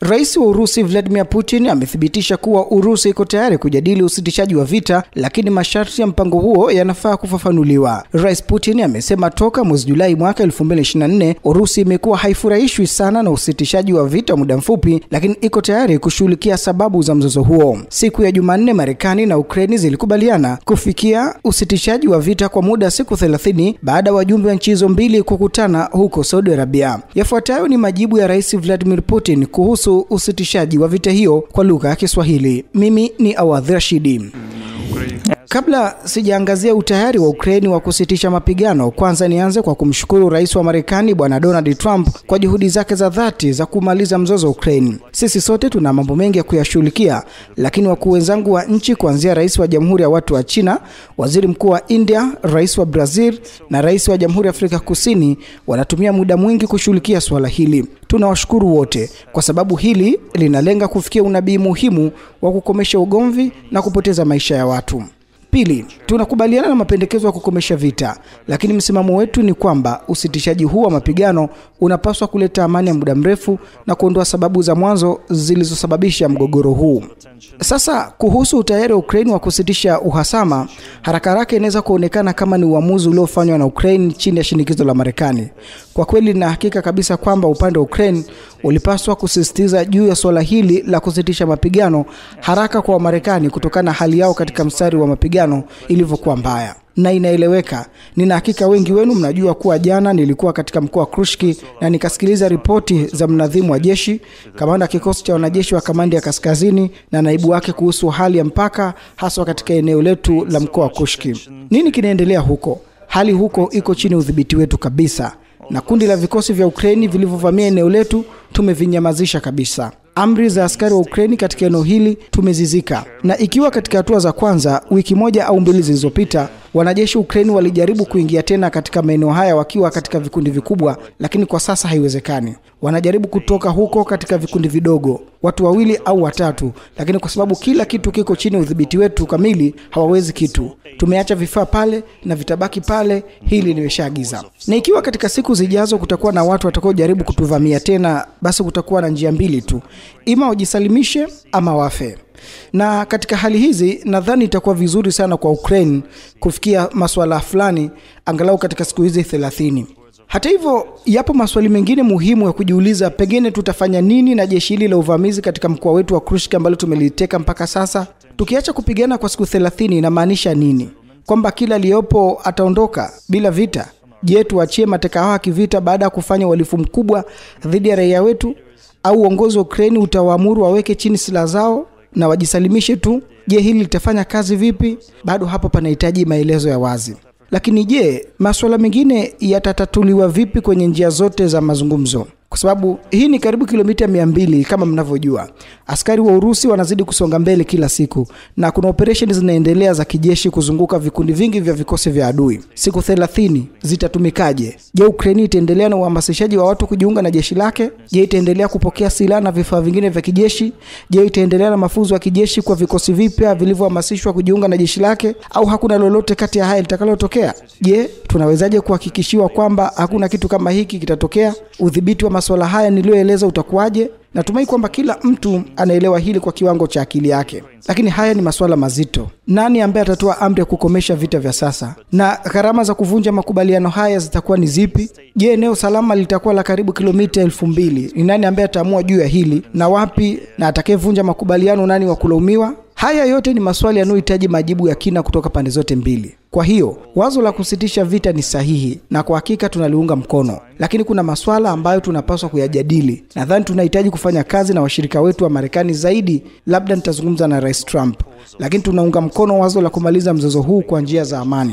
Rais wa Urusi Vladimir Putin amethibitisha kuwa Urusi iko tayari kujadili usitishaji wa vita, lakini masharti ya mpango huo yanafaa kufafanuliwa. Rais Putin amesema toka mwezi Julai mwaka 2024 Urusi imekuwa haifurahishwi sana na usitishaji wa vita muda mfupi, lakini iko tayari kushughulikia sababu za mzozo huo. Siku ya Jumanne, Marekani na Ukraine zilikubaliana kufikia usitishaji wa vita kwa muda siku 30 baada ya wajumbe wa nchi hizo mbili kukutana huko Saudi Arabia. Yafuatayo ni majibu ya Rais Vladimir Putin kuhusu usitishaji wa vita hiyo kwa lugha ya Kiswahili. Mimi ni Awadh Rashidi. Kabla sijaangazia utayari wa Ukraine wa kusitisha mapigano, kwanza nianze kwa kumshukuru Rais wa Marekani Bwana Donald Trump kwa juhudi zake za dhati za kumaliza mzozo wa Ukraine. Sisi sote tuna mambo mengi ya kuyashughulikia, lakini wakuu wenzangu wa nchi kuanzia Rais wa Jamhuri ya Watu wa China, Waziri Mkuu wa India, Rais wa Brazil na Rais wa Jamhuri ya Afrika Kusini wanatumia muda mwingi kushughulikia swala hili. Tunawashukuru wote kwa sababu hili linalenga kufikia unabii muhimu wa kukomesha ugomvi na kupoteza maisha ya watu. Pili, tunakubaliana na mapendekezo ya kukomesha vita, lakini msimamo wetu ni kwamba usitishaji huu wa mapigano unapaswa kuleta amani ya muda mrefu na kuondoa sababu za mwanzo zilizosababisha mgogoro huu. Sasa kuhusu utayari wa Ukraine wa kusitisha uhasama, haraka inaweza kuonekana kama ni uamuzi uliofanywa na Ukraine chini ya shinikizo la Marekani. Kwa kweli na hakika kabisa kwamba upande wa Ukraine ulipaswa kusisitiza juu ya swala hili la kusitisha mapigano haraka kwa Marekani kutokana na hali yao katika mstari wa mapigano ilivyokuwa mbaya. Na inaeleweka. Nina hakika wengi wenu mnajua kuwa jana nilikuwa katika mkoa wa Kursk na nikasikiliza ripoti za mnadhimu wa jeshi, kamanda kikosi cha wanajeshi wa kamandi ya kaskazini na naibu wake kuhusu hali ya mpaka haswa katika eneo letu la mkoa wa Kursk. Nini kinaendelea huko? Hali huko iko chini udhibiti wetu kabisa. Na kundi la vikosi vya Ukraine vilivyovamia eneo letu tumevinyamazisha kabisa. Amri za askari wa Ukraine katika eneo hili tumezizika. Na ikiwa katika hatua za kwanza wiki moja au mbili zilizopita wanajeshi Ukraine walijaribu kuingia tena katika maeneo haya wakiwa katika vikundi vikubwa, lakini kwa sasa haiwezekani. Wanajaribu kutoka huko katika vikundi vidogo, watu wawili au watatu, lakini kwa sababu kila kitu kiko chini udhibiti wetu kamili, hawawezi kitu. Tumeacha vifaa pale na vitabaki pale, hili nimeshaagiza. Na ikiwa katika siku zijazo kutakuwa na watu watakaojaribu kutuvamia tena, basi kutakuwa na njia mbili tu. Ima wajisalimishe ama wafe. Na katika hali hizi nadhani itakuwa vizuri sana kwa Ukraine kufikia masuala fulani angalau katika siku hizi 30. Hata hivyo, yapo maswali mengine muhimu ya kujiuliza, pengine tutafanya nini na jeshi hili la uvamizi katika mkoa wetu wa Kursk ambalo tumeliteka mpaka sasa? Tukiacha kupigana kwa siku 30 inamaanisha nini? Kwamba kila aliyopo ataondoka bila vita? Je, tuachie mateka hao kivita baada ya kufanya uhalifu mkubwa dhidi ya raia wetu? Au uongozi wa Ukraine utawaamuru waweke chini silaha zao na wajisalimishe tu? Je, hili litafanya kazi vipi? Bado hapo panahitaji maelezo ya wazi. Lakini je, masuala mengine yatatatuliwa vipi kwenye njia zote za mazungumzo? Kwa sababu hii ni karibu kilomita 200 kama mnavyojua. Askari wa Urusi wanazidi kusonga mbele kila siku na kuna operation zinaendelea za kijeshi kuzunguka vikundi vingi vya vikosi vya adui. Siku 30 zitatumikaje? Je, Ukraine itaendelea na uhamasishaji wa watu kujiunga na jeshi lake? Je, itaendelea kupokea silaha na vifaa vingine vya kijeshi? Je, itaendelea na mafunzo ya kijeshi kwa vikosi vipya vilivyohamasishwa kujiunga na jeshi lake? Au hakuna lolote kati ya haya litakalotokea? Je, tunawezaje kuhakikishiwa kwamba hakuna kitu kama hiki kitatokea? Udhibiti wa masuala haya niliyoeleza utakuwaje? Natumai kwamba kila mtu anaelewa hili kwa kiwango cha akili yake. Lakini haya ni masuala mazito. Nani ambaye atatoa amri ya kukomesha vita vya sasa? Na gharama za kuvunja makubaliano haya zitakuwa ni zipi? Je, eneo salama litakuwa la karibu kilomita 2000? Ni nani ambaye ataamua juu ya hili? Na wapi? Na atakayevunja makubaliano nani wa kulaumiwa? Haya yote ni maswali yanayohitaji majibu ya kina kutoka pande zote mbili. Kwa hiyo, wazo la kusitisha vita ni sahihi na kwa hakika tunaliunga mkono. Lakini kuna maswala ambayo tunapaswa kuyajadili. Nadhani tunahitaji kufanya kazi na washirika wetu wa Marekani zaidi, labda nitazungumza na Rais Trump. Lakini tunaunga mkono wazo la kumaliza mzozo huu kwa njia za amani.